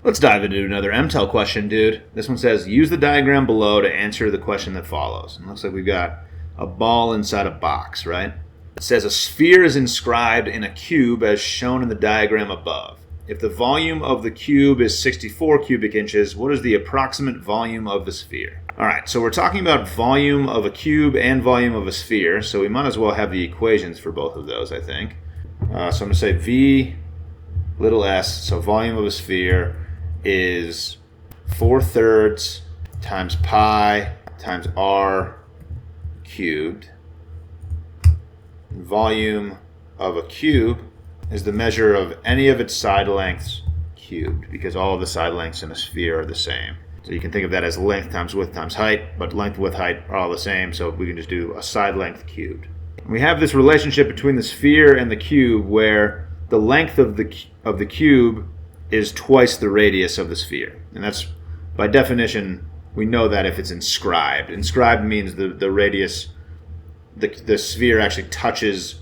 Let's dive into another Mtel question, dude. This one says, use the diagram below to answer the question that follows. And it looks like we've got a ball inside a box, right? It says a sphere is inscribed in a cube as shown in the diagram above. If the volume of the cube is 64 cubic inches, what is the approximate volume of the sphere? All right, so we're talking about volume of a cube and volume of a sphere, so we might as well have the equations for both of those, I think. So I'm going to say V little s, so volume of a sphere, is 4/3 times pi times r cubed. Volume of a cube is the measure of any of its side lengths cubed, because all of the side lengths in a sphere are the same. So you can think of that as length times width times height, but length, width, height are all the same, so we can just do a side length cubed. We have this relationship between the sphere and the cube where the length of the cube is twice the radius of the sphere. And that's, by definition, we know that if it's inscribed. Inscribed means the radius, the sphere actually touches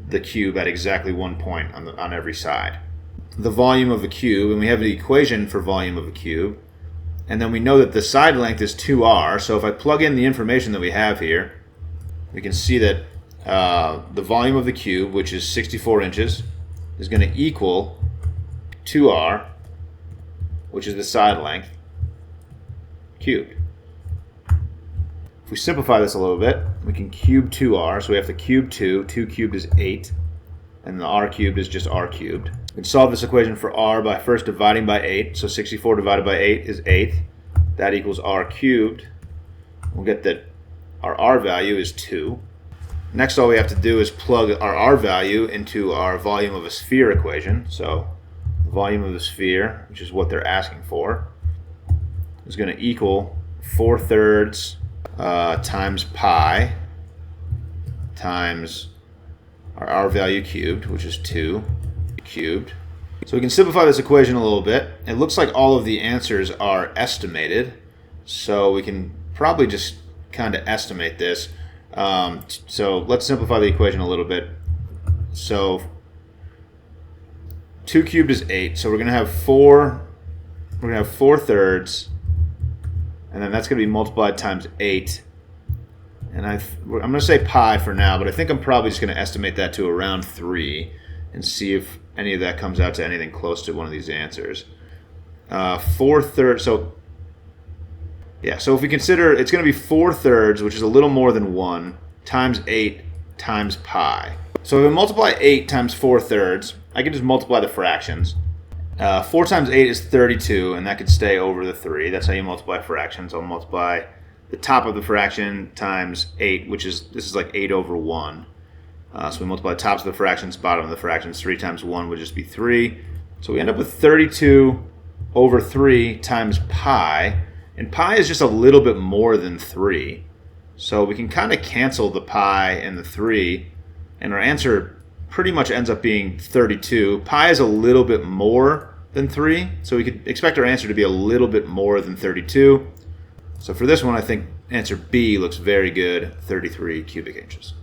the cube at exactly one point on every side. The volume of a cube, and we have the equation for volume of a cube, and then we know that the side length is 2r, so if I plug in the information that we have here, we can see that the volume of the cube, which is 64 inches, is going to equal 2r, which is the side length, cubed. If we simplify this a little bit, we can cube 2r, so we have to cube 2. 2 cubed is 8, and the r cubed is just r cubed. We can solve this equation for r by first dividing by 8, so 64 divided by 8 is 8. That equals r cubed. We'll get that our r value is 2. Next, all we have to do is plug our r value into our volume of a sphere equation. So the volume of the sphere, which is what they're asking for, is going to equal 4/3 times pi times our r value cubed, which is 2 cubed. So we can simplify this equation a little bit. It looks like all of the answers are estimated, so we can probably just kind of estimate this. So let's simplify the equation a little bit. So 2 cubed is 8, so we're going to have 4/3, and then that's going to be multiplied times 8. And I'm going to say pi for now, but I think I'm probably just going to estimate that to around 3 and see if any of that comes out to anything close to one of these answers. 4/3, so if we consider, it's going to be 4/3, which is a little more than 1, times 8 times pi. So if I multiply 8 times 4/3, I can just multiply the fractions. 4 times 8 is 32, and that could stay over the 3. That's how you multiply fractions. I'll multiply the top of the fraction times 8, this is like 8 over 1. So we multiply tops of the fractions, bottom of the fractions. 3 times 1 would just be 3. So we end up with 32 over 3 times pi. And pi is just a little bit more than 3. So we can kind of cancel the pi and the 3. And our answer pretty much ends up being 32. Pi is a little bit more than 3. So we could expect our answer to be a little bit more than 32. So for this one, I think answer B looks very good, 33 cubic inches.